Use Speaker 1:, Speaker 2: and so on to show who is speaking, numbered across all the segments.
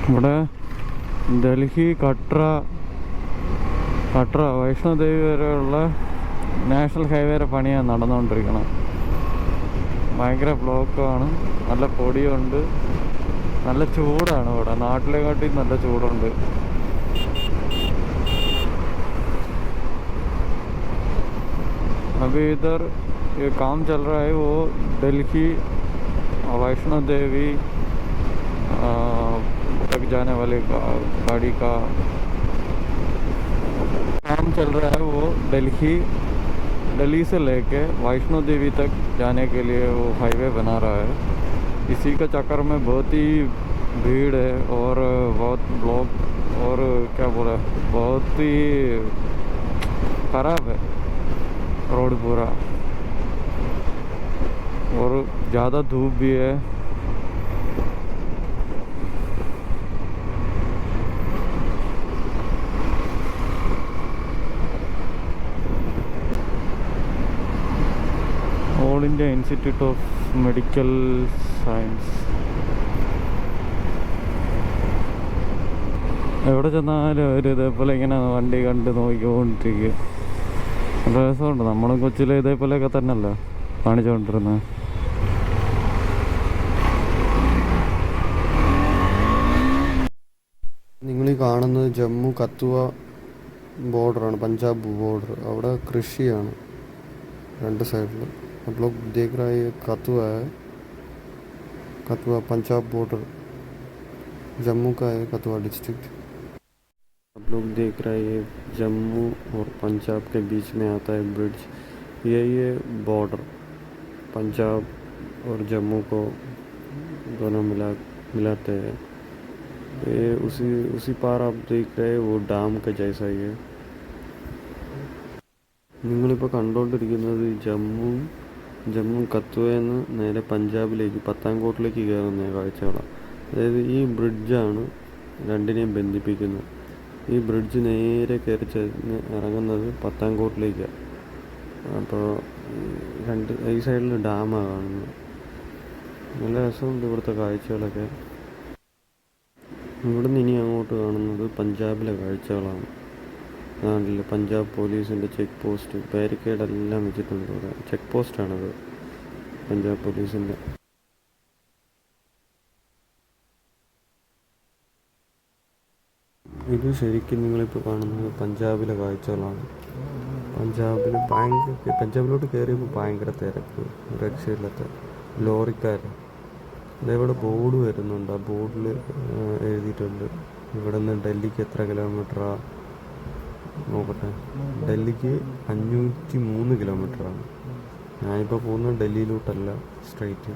Speaker 1: ഇവിടെ ഡൽഹി കട്ര വൈഷ്ണോദേവി വരെയുള്ള നാഷണൽ ഹൈവേയുടെ പണിയാണ് നടന്നുകൊണ്ടിരിക്കുന്നത്. ഭയങ്കര ബ്ലോക്കാണ്, നല്ല പൊടിയുണ്ട്, നല്ല ചൂടാണ്. ഇവിടെ നാട്ടിലെക്കാട്ടി നല്ല ചൂടുണ്ട്. अभी इधर ये काम चल रहा है, वो दिल्ली वैष्णो देवी तक जाने वाले गाड़ी का काम चल रहा है. वो दिल्ली से लेके वैष्णो देवी तक जाने के लिए वो हाईवे बना रहा है. इसी का चक्कर में बहुत ही भीड़ है और बहुत ब्लॉक और क्या बोला, बहुत ही ख़राब है रोड पूरा, और ज़्यादा धूप भी है. All India institute of medical science. എവിടെ ചെന്നാലും അവർ ഇതേപോലെ ഇങ്ങനെ വണ്ടി കണ്ട് നോക്കിക്കൊണ്ടിരിക്കുക. നല്ല രസമുണ്ട്. നമ്മളും കൊച്ചിയിലെ ഇതേപോലെയൊക്കെ തന്നെയല്ലേ കാണിച്ചുകൊണ്ടിരുന്നത്.
Speaker 2: നിങ്ങൾ ഈ കാണുന്നത് ജമ്മു കത്തുവ ബോർഡറാണ്, പഞ്ചാബ് ബോർഡർ. അവിടെ കൃഷിയാണ് രണ്ട് സൈഡിൽ. आप लोग देख रहे हैं ये कथुआ है, कथुआ पंजाब बॉर्डर जम्मू का है, कथुआ डिस्ट्रिक्ट. आप लोग देख रहे हैं ये जम्मू और पंजाब के बीच में आता है ब्रिज. यही है बॉर्डर, पंजाब और जम्मू को दोनों मिलाते हैं. ये उसी पार आप देख रहे हैं वो डैम का जैसा ही है. നിങ്ങളിപ്പോൾ കണ്ടുകൊണ്ടിരിക്കുന്നത് ജമ്മു കത്തുവയിൽ നിന്ന് നേരെ പഞ്ചാബിലേക്ക് പത്താൻകോട്ടിലേക്ക് കയറുന്ന കാഴ്ചകളാണ്. അതായത് ഈ ബ്രിഡ്ജാണ് രണ്ടിനെയും ബന്ധിപ്പിക്കുന്നത്. ഈ ബ്രിഡ്ജ് നേരെ കയറി ചെന്ന് ഇറങ്ങുന്നത് പത്താൻകോട്ടിലേക്കാണ്. അപ്പോൾ ഈ സൈഡിൽ ഡാമാണ് കാണുന്നത്. നല്ല രസമുണ്ട് ഇവിടുത്തെ കാഴ്ചകളൊക്കെ. ഇവിടുന്ന് ഇനി അങ്ങോട്ട് കാണുന്നത് പഞ്ചാബിലെ കാഴ്ചകളാണ്. നാട്ടിൽ പഞ്ചാബ് പോലീസിൻ്റെ ചെക്ക് പോസ്റ്റ്, ബാരിക്കേഡെല്ലാം വെച്ചിട്ടുണ്ട് ഇവിടെ. ചെക്ക് പോസ്റ്റാണത് പഞ്ചാബ് പോലീസിൻ്റെ. ഇത് ശരിക്കും നിങ്ങളിപ്പോൾ കാണുന്നത് പഞ്ചാബിലെ കാഴ്ചകളാണ്. പഞ്ചാബിലോട്ട് കയറിയപ്പോൾ ഭയങ്കര തിരക്ക്, രക്ഷയില്ലാത്ത ലോറിക്കാർ. അതേപോലെ ബോർഡ് വരുന്നുണ്ട്. ആ ബോർഡിൽ എഴുതിയിട്ടുണ്ട് ഇവിടെ നിന്ന് ഡൽഹിക്ക് എത്ര കിലോമീറ്ററാണ് നോക്കട്ടെ. ഡൽഹിക്ക് 503 കിലോമീറ്ററാണ്. ഞാനിപ്പോൾ പോകുന്നത് ഡൽഹിയിലോട്ടല്ല, സ്ട്രൈറ്റ്.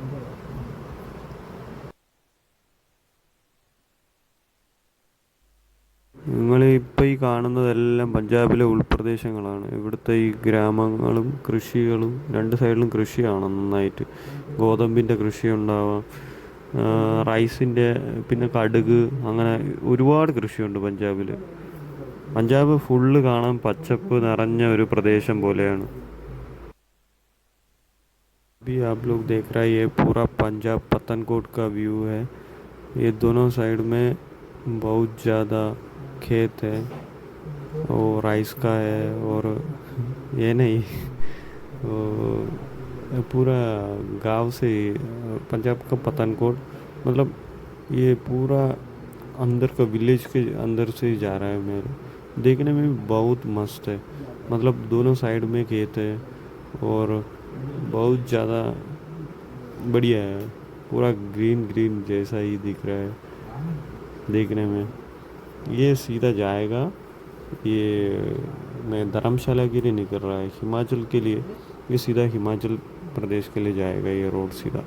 Speaker 2: നിങ്ങളിപ്പോൾ ഈ കാണുന്നതെല്ലാം പഞ്ചാബിലെ ഉൾപ്രദേശങ്ങളാണ്. ഇവിടുത്തെ ഈ ഗ്രാമങ്ങളും കൃഷികളും രണ്ട് സൈഡിലും കൃഷിയാണ് നന്നായിട്ട്. ഗോതമ്പിൻ്റെ കൃഷി ഉണ്ടാവാം, റൈസിൻ്റെ, പിന്നെ കടുക്, അങ്ങനെ ഒരുപാട് കൃഷിയുണ്ട് പഞ്ചാബിൽ. പഞ്ചാബ് ഫുള്ള് കാണാൻ പച്ചപ്പ് നിറഞ്ഞ ഒരു പ്രദേശം പോലെയാണ്. अभी आप लोग देख रहे हैं ये पूरा पंजाब पठानकोट का व्यू है. ये दोनों साइड में बहुत ज़्यादा खेत है और राइस का है. और ये नहीं, पूरा गांव से पंजाब का पठानकोट, मतलब ये पूरा अंदर का विलेज के अंदर से ही जा रहा है. मेरे देखने में भी बहुत मस्त है. मतलब दोनों साइड में खेत है और बहुत ज़्यादा बढ़िया है. पूरा ग्रीन जैसा ही दिख रहा है देखने में. ये सीधा जाएगा, ये मैं धर्मशाला के लिए निकल रहा है, हिमाचल के लिए. ये सीधा हिमाचल प्रदेश के लिए जाएगा ये रोड सीधा.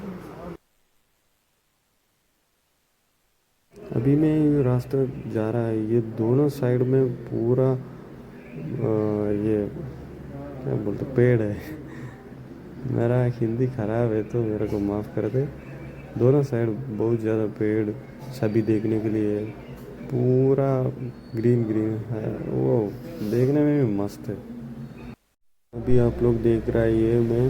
Speaker 2: अभी मैं ये रास्ता जा रहा है, ये दोनों साइड में पूरा ये क्या बोलते पेड़ है. मेरा हिंदी ख़राब है तो मेरे को माफ़ कर दे. दोनों साइड बहुत ज़्यादा पेड़ सभी देखने के लिए पूरा ग्रीन है. वो देखने में भी मस्त है. अभी आप लोग देख रहे हैं ये मैं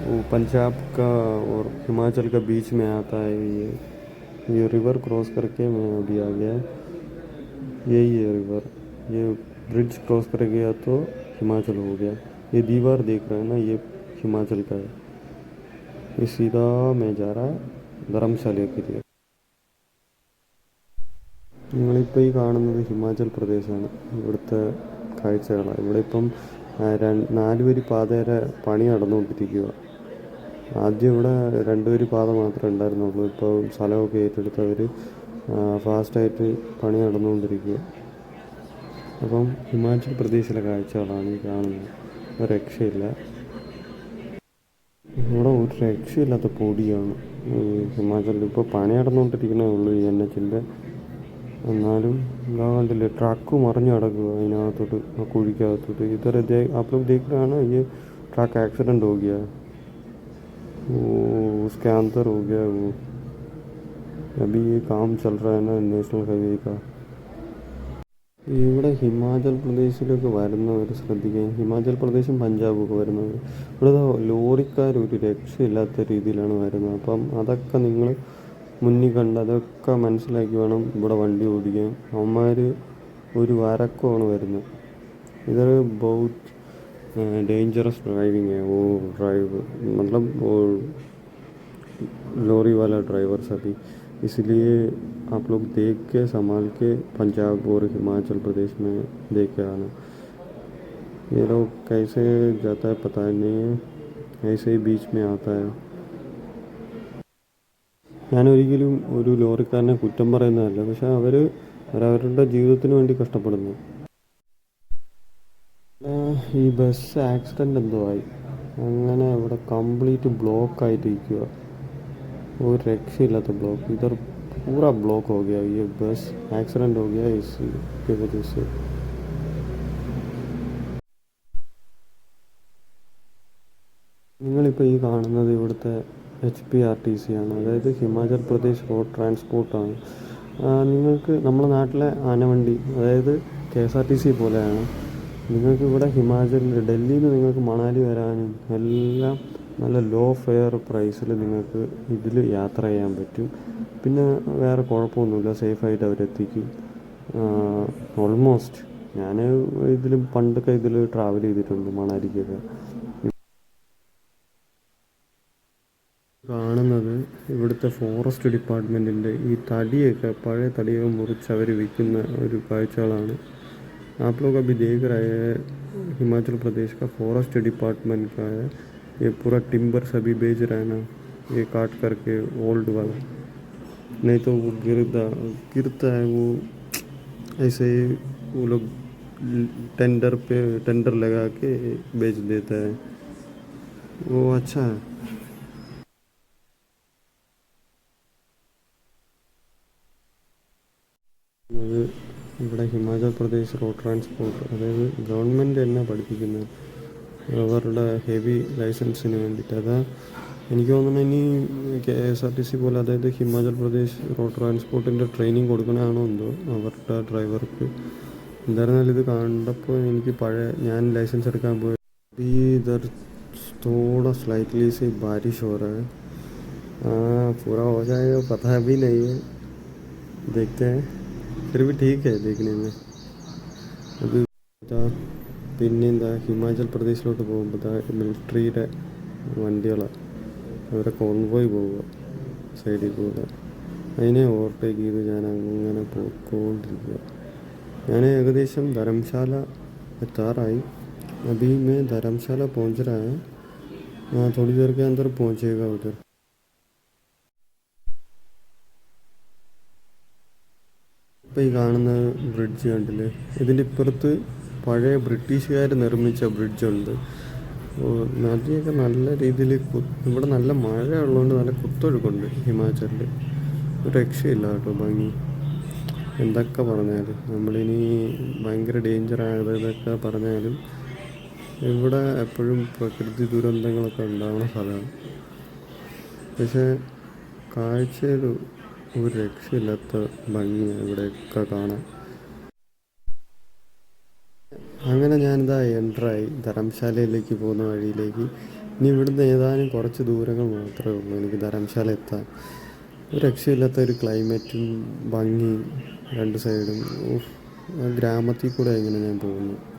Speaker 2: वो पंजाब का और हिमाचल का बीच में आता है. ये ये रिवर क्रॉस करके मैं अभी आ गया। यही है रिवर। ये ब्रिज क्रॉस कर गया तो हिमाचल हो गया। ये दीवार देख रहे हैं ना, ये हिमाचल का है। ये सीधा मैं जा रहा ധർമ്മശാലയ്ക്ക് लिए। നിങ്ങളിപ്പോൾ ഈ കാണുന്നത് ഹിമാചൽ പ്രദേശാണ്. ഇവിടുത്തെ കാഴ്ചകളാണ്. ഇവിടെ ഇപ്പം 4 വരി പാതയുടെ പണി നടന്നുകൊണ്ടിരിക്കുക. ആദ്യം ഇവിടെ 2 വരി പാത മാത്രമേ ഉണ്ടായിരുന്നുള്ളൂ. ഇപ്പോൾ സ്ഥലമൊക്കെ ഏറ്റെടുത്തവർ ഫാസ്റ്റായിട്ട് പണി നടന്നുകൊണ്ടിരിക്കുക. അപ്പം ഹിമാചൽ പ്രദേശിലെ കാഴ്ചകളാണ് ഈ കാണുന്നത്. ഒരു രക്ഷയില്ല. ഇവിടെ ഒരു രക്ഷയില്ലാത്ത പൊടിയാണ് ഹിമാചലിൽ. ഇപ്പോൾ പണി നടന്നുകൊണ്ടിരിക്കണേ ഉള്ളൂ ഈ NHൻ്റെ. എന്നാലും എന്താ കണ്ടില്ലേ, ട്രക്ക് മറിഞ്ഞ് കിടക്കുക അതിനകത്തോട്ട്, കുഴിക്കകത്തോട്ട്. इधर आप लोग देख रहे हैं ना, ये ट्रक एक्सीडेंट हो गया, वो उसके अंदर हो गया वो। अभी ये काम चल रहा है ना नेशनल हाईवे का. ഇവിടെ ഹിമാചൽ പ്രദേശിലൊക്കെ വരുന്നവർ ശ്രദ്ധിക്കുക. ഹിമാചൽ പ്രദേശും പഞ്ചാബും ഒക്കെ വരുന്നവർ ഇവിടെ ലോറിക്കാർ ഒരു രക്ഷയില്ലാത്ത രീതിയിലാണ് വരുന്നത്. അപ്പം അതൊക്കെ നിങ്ങൾ മുന്നിൽ കണ്ട് അതൊക്കെ മനസ്സിലാക്കി വേണം ഇവിടെ വണ്ടി ഓടിക്കാൻ. അവന്മാർ ഒരു വരക്കമാണ് വരുന്നത്. इधर बहुत डेंजरस ड्राइविंग है. वो ड्राइव मतलब वो लॉरी वाला ड्राइवर सभी, इसलिए आप लोग देख के संभाल के पंजाब और हिमाचल प्रदेश में देख के आना. ये लोग कैसे जाता है पता नहीं है, ऐसे ही बीच में आता है. ഞാൻ ഒരിക്കലും ഒരു ലോറിക്കാരനെ കുറ്റം പറയുന്നതല്ല, പക്ഷെ അവരവരുടെ ജീവിതത്തിന് വേണ്ടി കഷ്ടപ്പെടുന്നു. ഈ ബസ് ആക്സിഡൻ്റ് എന്തോ ആയി, അങ്ങനെ ഇവിടെ കംപ്ലീറ്റ് ബ്ലോക്ക് ആയിട്ടിരിക്കുക. ഒരു രക്ഷയില്ലാത്ത ബ്ലോക്ക്. ഇधർ पूरा ब्लॉक हो गया. ये बस एक्सीडेंट हो गया इसकी वजह से. നിങ്ങളിപ്പോൾ ഈ കാണുന്നത് ഇവിടുത്തെ HPRTC ആണ്, അതായത് ഹിമാചൽ പ്രദേശ് റോഡ് ട്രാൻസ്പോർട്ടാണ്. നിങ്ങൾക്ക് നമ്മുടെ നാട്ടിലെ ആനവണ്ടി, അതായത് KSRTC പോലെയാണ്. നിങ്ങൾക്ക് ഇവിടെ ഹിമാചലിൽ, ഡൽഹിയിൽ നിന്ന് നിങ്ങൾക്ക് മണാലി വരാനും എല്ലാം നല്ല ലോ ഫെയർ പ്രൈസിൽ നിങ്ങൾക്ക് ഇതിൽ യാത്ര ചെയ്യാൻ പറ്റും. പിന്നെ വേറെ കുഴപ്പമൊന്നുമില്ല, സേഫായിട്ട് അവരെത്തിക്കും. ഓൾമോസ്റ്റ് ഞാൻ പണ്ടൊക്കെ ഇതിൽ ട്രാവൽ ചെയ്തിട്ടുണ്ട് മണാലിക്കൊക്കെ. കാണുന്നത് ഇവിടുത്തെ ഫോറസ്റ്റ് ഡിപ്പാർട്ട്മെൻറ്റിൻ്റെ ഈ തടിയൊക്കെ, പഴയ തടിയൊക്കെ മുറിച്ച് അവർ വിൽക്കുന്ന ഒരു കാഴ്ചകളാണ്. आप लोग अभी देख रहे हैं हिमाचल प्रदेश का फॉरेस्ट डिपार्टमेंट का है. ये पूरा टिम्बर सभी बेच रहे हैं ना, ये काट करके ओल्ड वाला, नहीं तो वो गिरता है वो ऐसे ही. वो लोग टेंडर लगा के बेच देता है. वो अच्छा है. ഇവിടെ ഹിമാചൽ പ്രദേശ് റോഡ് ട്രാൻസ്പോർട്ട്, അതായത് ഗവൺമെൻറ് തന്നെ പഠിപ്പിക്കുന്നത് അവരുടെ ഹെവി ലൈസൻസിന് വേണ്ടിയിട്ട്. അതാ എനിക്ക് തോന്നുന്നു ഇനി KSRTC പോലെ, അതായത് ഹിമാചൽ പ്രദേശ് റോഡ് ട്രാൻസ്പോർട്ടിൻ്റെ ട്രെയിനിങ് കൊടുക്കണതാണോ എന്തോ അവരുടെ ഡ്രൈവർക്ക്. എന്തായിരുന്നാലും ഇത് കണ്ടപ്പോൾ എനിക്ക് ഞാൻ ലൈസൻസ് എടുക്കാൻ പോയി. ഈ इधर थोड़ा स्लाइटली से बारिश हो रहा है. पूरा हो जाएगा पता भी नहीं है, देखते हैं. फिर भी ठीक है देखने में. അത് പിന്നെന്താ, ഹിമാചൽ പ്രദേശിലോട്ട് പോകുമ്പോൾ മിലിറ്ററിയുടെ വണ്ടികളാണ്, അവരെ കോൺവോയ് പോവുക സൈഡിൽ കൂടെ. അതിനെ ഓവർടേക്ക് ചെയ്ത് ഞാൻ അങ്ങനെ പോയിക്കൊണ്ടിരിക്കുക. ഞാൻ ഏകദേശം ധർമ്മശാല എത്താറായി. अभी मैं धर्मशाला पहुंच रहा है. थोड़ी देर के अंदर पहुंचेगा उधर. ഇപ്പോൾ ഈ കാണുന്ന ബ്രിഡ്ജ് കണ്ടില്ലേ, ഇതിൻ്റെ ഇപ്പുറത്ത് പഴയ ബ്രിട്ടീഷുകാർ നിർമ്മിച്ച ബ്രിഡ്ജുണ്ട്. നദിയൊക്കെ നല്ല രീതിയിൽ, ഇവിടെ നല്ല മഴ ഉള്ളതുകൊണ്ട് നല്ല കുത്തൊഴുക്കുണ്ട് ഹിമാചലിൽ. ഒരു രക്ഷയില്ല കേട്ടോ ഭംഗി. എന്തൊക്കെ പറഞ്ഞാലും നമ്മളിനി ഭയങ്കര ഡേഞ്ചറായതൊക്കെ പറഞ്ഞാലും ഇവിടെ എപ്പോഴും പ്രകൃതി ദുരന്തങ്ങളൊക്കെ ഉണ്ടാവുന്ന സ്ഥലമാണ്. പക്ഷേ കാഴ്ചയിൽ ഒരു രക്ഷയില്ലാത്ത ഭംഗിയാണ് ഇവിടെയൊക്കെ കാണാൻ. അങ്ങനെ ഞാനിതാ എൻ്ററായി ധർമ്മശാലയിലേക്ക് പോകുന്ന വഴിയിലേക്ക്. ഇനി ഇവിടുന്ന് ഏതാനും കുറച്ച് ദൂരങ്ങൾ മാത്രമേ ഉള്ളൂ എനിക്ക് ധർമ്മശാല എത്താൻ. ഒരു രക്ഷയില്ലാത്ത ഒരു ക്ലൈമറ്റും ഭംഗി രണ്ട് സൈഡും. ആ ഗ്രാമത്തിൽ കൂടെ എങ്ങനെ ഞാൻ പോകുന്നു.